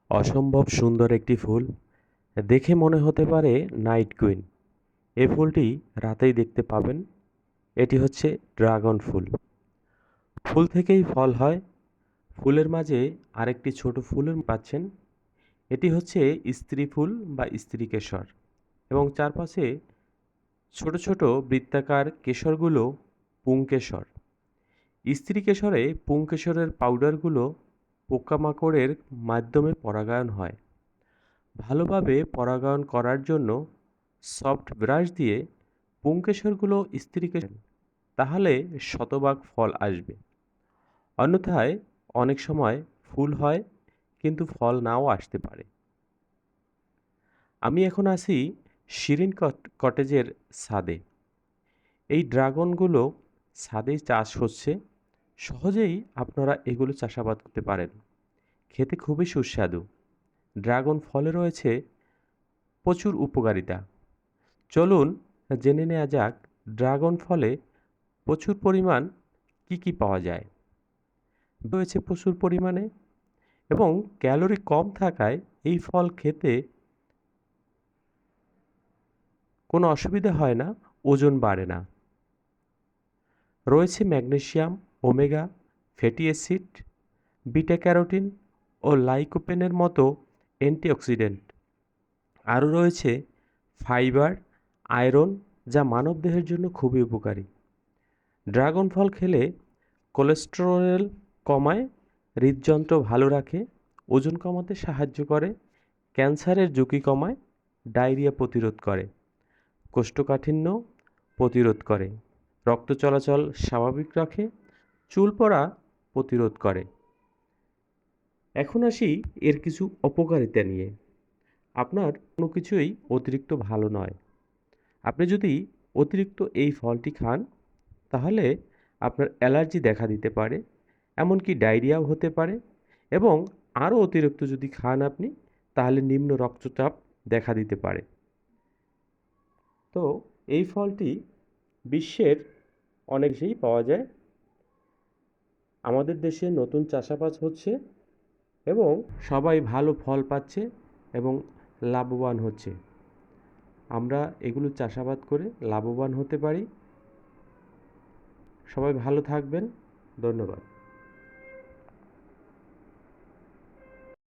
অসম্ভব সুন্দর একটি ফুল। দেখে মনে হতে পারে নাইট কুইন। এই ফুলটি রাতেই দেখতে পাবেন। এটি হচ্ছে ড্রাগন ফুল। ফুল থেকেই ফল হয়। ফুলের মাঝে আরেকটি ছোট ফুলের পাচ্ছেন। এটি হচ্ছে স্ত্রী ফুল বা স্ত্রী কেশর এবং চারপাশে ছোট ছোট বৃত্তাকার কেশরগুলো পুংকেশর। স্ত্রী কেশরে পুংকেশরের পাউডারগুলো পোকামাকড়ের মাধ্যমে পরাগায়ন হয়। ভালোভাবে পরাগায়ন করার জন্য সফট ব্রাশ দিয়ে পুংকেশরগুলো স্থিরীকরণ তাহলে শতভাগ ফল আসবে। অন্যথায় অনেক সময় ফুল হয় কিন্তু ফল নাও আসতে পারে। আমি এখন আছি শিরিন কটেজের ছাদে। এই ড্রাগনগুলো ছাদেই চাষ হচ্ছে। সহজেই আপনারা এগুলো চাষাবাদ করতে পারেন। খেতে খুবই সুস্বাদু। ড্রাগন ফলে রয়েছে প্রচুর উপকারিতা। চলুন জেনে নেওয়া যাক ড্রাগন ফলে প্রচুর পরিমাণ কি পাওয়া যায়। রয়েছে প্রচুর পরিমাণে এবং ক্যালোরি কম থাকায় এই ফল খেতে কোনো অসুবিধা হয় না, ওজন বাড়ে না। রয়েছে magnesium, omega fatty acid, beta carotene ও লাইকোপেনের মতো অ্যান্টিঅক্সিডেন্ট। আরও রয়েছে ফাইবার, আয়রন, যা মানবদেহের জন্য খুবই উপকারী। ড্রাগন ফল খেলে কোলেস্টেরল কমায়, হৃদযন্ত্র ভালো রাখে, ওজন কমাতে সাহায্য করে, ক্যান্সারের ঝুঁকি কমায়, ডায়রিয়া প্রতিরোধ করে, কোষ্ঠকাঠিন্য প্রতিরোধ করে, রক্ত চলাচল স্বাভাবিক রাখে, চুল পড়া প্রতিরোধ করে। এখন আসি এর কিছু অপকারিতা নিয়ে। আপনার কোনো কিছুই অতিরিক্ত ভালো নয়। আপনি যদি অতিরিক্ত এই ফলটি খান তাহলে আপনার অ্যালার্জি দেখা দিতে পারে, এমনকি ডায়রিয়াও হতে পারে এবং আরও অতিরিক্ত যদি খান আপনি তাহলে নিম্ন রক্তচাপ দেখা দিতে পারে। তো এই ফলটি বিশ্বের অনেক দেশেই পাওয়া যায়। আমাদের দেশে নতুন চাষাবাদ হচ্ছে এবং সবাই ভালো ফল পাচ্ছে এবং লাভবান হচ্ছে। আমরা এগুলো চাষাবাদ করে লাভবান হতে পারি। সবাই ভালো থাকবেন। ধন্যবাদ।